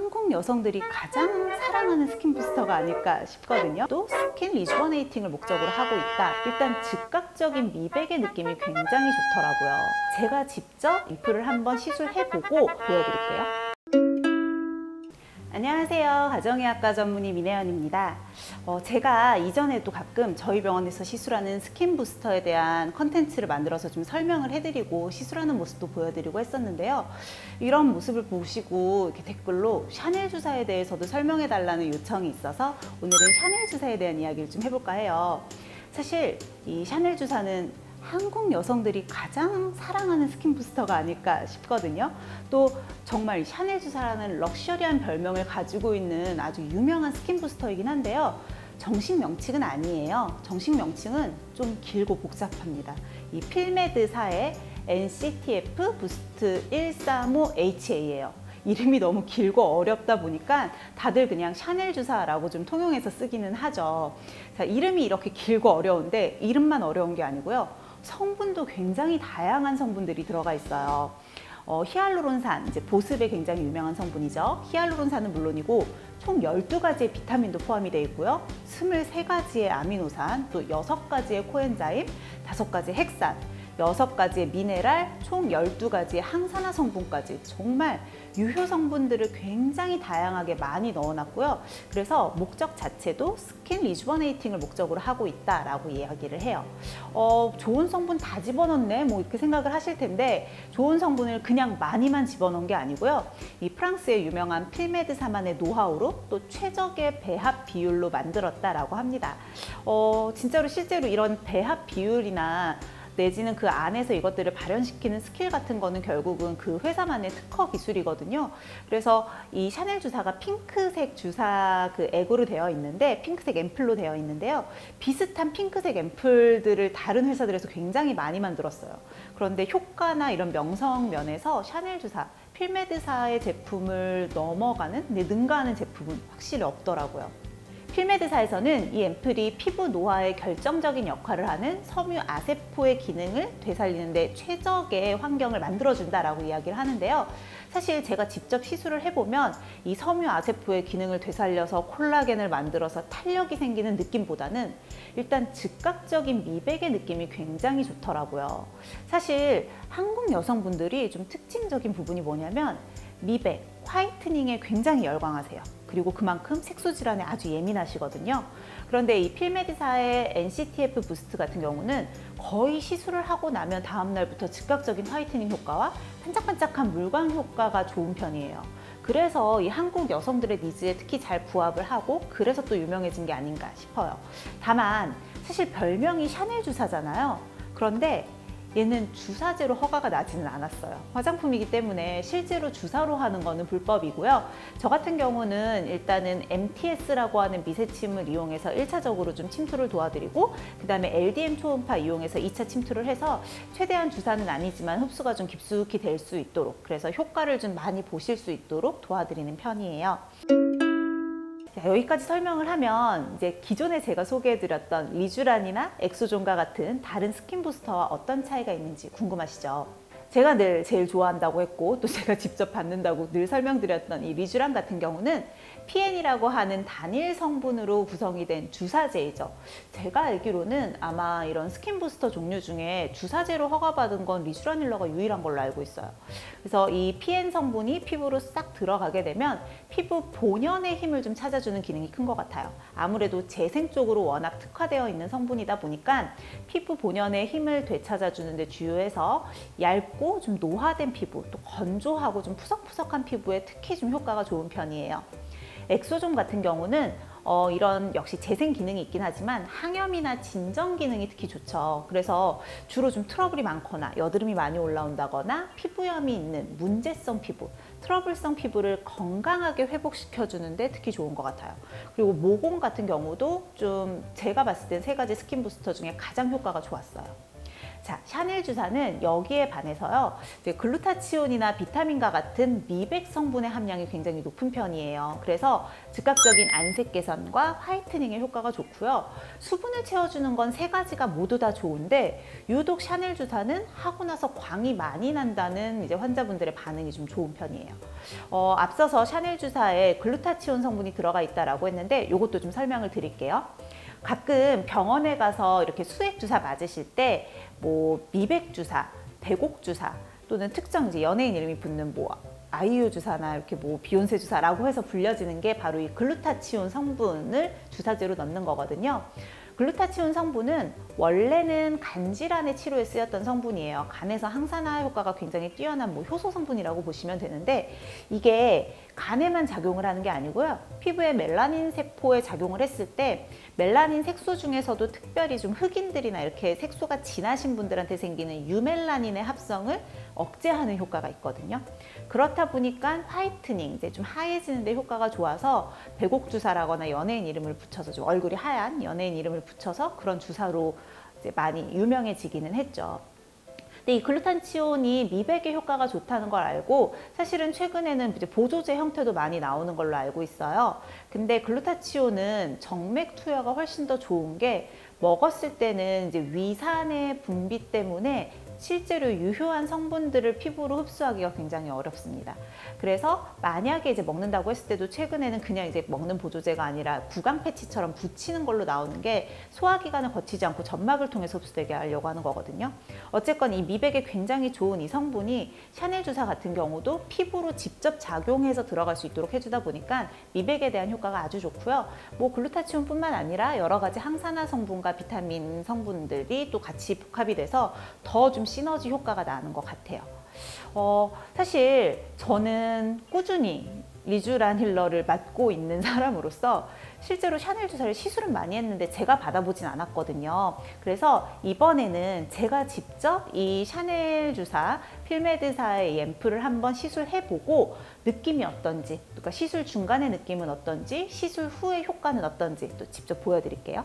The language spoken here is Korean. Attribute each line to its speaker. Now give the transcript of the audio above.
Speaker 1: 한국 여성들이 가장 사랑하는 스킨 부스터가 아닐까 싶거든요. 또 스킨 리주버네이팅을 목적으로 하고 있다. 일단 즉각적인 미백의 느낌이 굉장히 좋더라고요. 제가 직접 리플을 한번 시술해보고 보여드릴게요. 안녕하세요. 가정의학과 전문의 민혜연입니다. 제가 이전에도 가끔 저희 병원에서 시술하는 스킨 부스터에 대한 컨텐츠를 만들어서 좀 설명을 해드리고 시술하는 모습도 보여드리고 했었는데요. 이런 모습을 보시고 이렇게 댓글로 샤넬 주사에 대해서도 설명해달라는 요청이 있어서 오늘은 샤넬 주사에 대한 이야기를 좀 해볼까 해요. 사실 이 샤넬 주사는 한국 여성들이 가장 사랑하는 스킨 부스터가 아닐까 싶거든요. 또 정말 샤넬 주사라는 럭셔리한 별명을 가지고 있는 아주 유명한 스킨 부스터이긴 한데요. 정식 명칭은 아니에요. 정식 명칭은 좀 길고 복잡합니다. 이 필메드사의 NCTF 부스트 135HA예요. 이름이 너무 길고 어렵다 보니까 다들 그냥 샤넬 주사라고 좀 통용해서 쓰기는 하죠. 자, 이름이 이렇게 길고 어려운데 이름만 어려운 게 아니고요. 성분도 굉장히 다양한 성분들이 들어가 있어요. 히알루론산, 이제 보습에 굉장히 유명한 성분이죠. 히알루론산은 물론이고 총 12가지의 비타민도 포함이 되어 있고요. 23가지의 아미노산, 또 6가지의 코엔자임, 5가지 핵산, 6가지의 미네랄, 총 12가지의 항산화 성분까지 정말 유효 성분들을 굉장히 다양하게 많이 넣어놨고요. 그래서 목적 자체도 스킨 리주버네이팅을 목적으로 하고 있다라고 이야기를 해요. 좋은 성분 다 집어넣네 뭐 이렇게 생각을 하실 텐데 좋은 성분을 그냥 많이만 집어넣은 게 아니고요. 이 프랑스의 유명한 필메드사만의 노하우로 또 최적의 배합 비율로 만들었다라고 합니다. 진짜로 실제로 이런 배합 비율이나 내지는 그 안에서 이것들을 발현시키는 스킬 같은 거는 결국은 그 회사만의 특허 기술이거든요. 그래서 이 샤넬 주사가 핑크색 주사 그 액으로 되어 있는데 핑크색 앰플로 되어 있는데요. 비슷한 핑크색 앰플들을 다른 회사들에서 굉장히 많이 만들었어요. 그런데 효과나 이런 명성 면에서 샤넬 주사, 필메드사의 제품을 넘어가는, 능가하는 제품은 확실히 없더라고요. 필메드사에서는 이 앰플이 피부 노화에 결정적인 역할을 하는 섬유 아세포의 기능을 되살리는 데 최적의 환경을 만들어준다라고 이야기를 하는데요. 사실 제가 직접 시술을 해보면 이 섬유 아세포의 기능을 되살려서 콜라겐을 만들어서 탄력이 생기는 느낌보다는 일단 즉각적인 미백의 느낌이 굉장히 좋더라고요. 사실 한국 여성분들이 좀 특징적인 부분이 뭐냐면 미백, 화이트닝에 굉장히 열광하세요. 그리고 그만큼 색소 질환에 아주 예민하시거든요. 그런데 이 필메드사의 NCTF 부스트 같은 경우는 거의 시술을 하고 나면 다음 날부터 즉각적인 화이트닝 효과와 반짝반짝한 물광 효과가 좋은 편이에요. 그래서 이 한국 여성들의 니즈에 특히 잘 부합을 하고 그래서 또 유명해진 게 아닌가 싶어요. 다만 사실 별명이 샤넬 주사잖아요. 그런데 얘는 주사제로 허가가 나지는 않았어요. 화장품이기 때문에 실제로 주사로 하는 거는 불법이고요. 저 같은 경우는 일단은 MTS라고 하는 미세침을 이용해서 1차적으로 좀 침투를 도와드리고 그 다음에 LDM 초음파 이용해서 2차 침투를 해서 최대한 주사는 아니지만 흡수가 좀 깊숙이 될 수 있도록 그래서 효과를 좀 많이 보실 수 있도록 도와드리는 편이에요. 자, 여기까지 설명을 하면 이제 기존에 제가 소개해드렸던 리쥬란이나 엑소존과 같은 다른 스킨 부스터와 어떤 차이가 있는지 궁금하시죠? 제가 늘 제일 좋아한다고 했고 또 제가 직접 받는다고 늘 설명드렸던 이 리쥬란 같은 경우는 PN이라고 하는 단일 성분으로 구성이 된 주사제이죠. 제가 알기로는 아마 이런 스킨 부스터 종류 중에 주사제로 허가받은 건 리쥬라닐러가 유일한 걸로 알고 있어요. 그래서 이 PN 성분이 피부로 싹 들어가게 되면 피부 본연의 힘을 좀 찾아주는 기능이 큰 것 같아요. 아무래도 재생 쪽으로 워낙 특화되어 있는 성분이다 보니까 피부 본연의 힘을 되찾아주는 데 주요해서 얇고 좀 노화된 피부, 또 건조하고 좀 푸석푸석한 피부에 특히 좀 효과가 좋은 편이에요. 엑소존 같은 경우는 이런 역시 재생 기능이 있긴 하지만 항염이나 진정 기능이 특히 좋죠. 그래서 주로 좀 트러블이 많거나 여드름이 많이 올라온다거나 피부염이 있는 문제성 피부, 트러블성 피부를 건강하게 회복시켜주는데 특히 좋은 것 같아요. 그리고 모공 같은 경우도 좀 제가 봤을 땐 3가지 스킨 부스터 중에 가장 효과가 좋았어요. 자, 샤넬 주사는 여기에 반해서요, 이제 글루타치온이나 비타민과 같은 미백 성분의 함량이 굉장히 높은 편이에요. 그래서 즉각적인 안색 개선과 화이트닝의 효과가 좋고요. 수분을 채워주는 건 세 가지가 모두 다 좋은데 유독 샤넬 주사는 하고 나서 광이 많이 난다는 이제 환자분들의 반응이 좀 좋은 편이에요. 앞서서 샤넬 주사에 글루타치온 성분이 들어가 있다라고 했는데 이것도 좀 설명을 드릴게요. 가끔 병원에 가서 이렇게 수액 주사 맞으실 때 뭐 미백 주사, 배곡 주사 또는 특정 이제 연예인 이름이 붙는 뭐 아이유 주사나 이렇게 뭐 비욘세 주사라고 해서 불려지는 게 바로 이 글루타치온 성분을 주사제로 넣는 거거든요. 글루타치온 성분은 원래는 간 질환의 치료에 쓰였던 성분이에요. 간에서 항산화 효과가 굉장히 뛰어난 뭐 효소 성분이라고 보시면 되는데 이게 간에만 작용을 하는 게 아니고요. 피부에 멜라닌 세포에 작용을 했을 때 멜라닌 색소 중에서도 특별히 좀 흑인들이나 이렇게 색소가 진하신 분들한테 생기는 유멜라닌의 합성을 억제하는 효과가 있거든요. 그렇다 보니까 화이트닝, 이제 좀 하얘지는 데 효과가 좋아서 배곡 주사라거나 연예인 이름을 붙여서 좀 얼굴이 하얀 연예인 이름을 붙여서 그런 주사로 이제 많이 유명해지기는 했죠. 근데 이 글루타치온이 미백에 효과가 좋다는 걸 알고 사실은 최근에는 이제 보조제 형태도 많이 나오는 걸로 알고 있어요. 근데 글루타치온은 정맥 투여가 훨씬 더 좋은 게 먹었을 때는 이제 위산의 분비 때문에 실제로 유효한 성분들을 피부로 흡수하기가 굉장히 어렵습니다. 그래서 만약에 이제 먹는다고 했을 때도 최근에는 그냥 이제 먹는 보조제가 아니라 구강 패치처럼 붙이는 걸로 나오는 게 소화기관을 거치지 않고 점막을 통해서 흡수되게 하려고 하는 거거든요. 어쨌건 이 미백에 굉장히 좋은 이 성분이 샤넬 주사 같은 경우도 피부로 직접 작용해서 들어갈 수 있도록 해주다 보니까 미백에 대한 효과가 아주 좋고요. 뭐 글루타치온뿐만 아니라 여러 가지 항산화 성분과 비타민 성분들이 또 같이 복합이 돼서 더 좀 시너지 효과가 나는 것 같아요. 사실 저는 꾸준히 리쥬란 힐러를 맞고 있는 사람으로서 실제로 샤넬 주사를 시술은 많이 했는데 제가 받아보진 않았거든요. 그래서 이번에는 제가 직접 이 샤넬 주사, 필메드사의 앰플을 한번 시술해보고 느낌이 어떤지, 그러니까 시술 중간의 느낌은 어떤지, 시술 후의 효과는 어떤지 또 직접 보여드릴게요.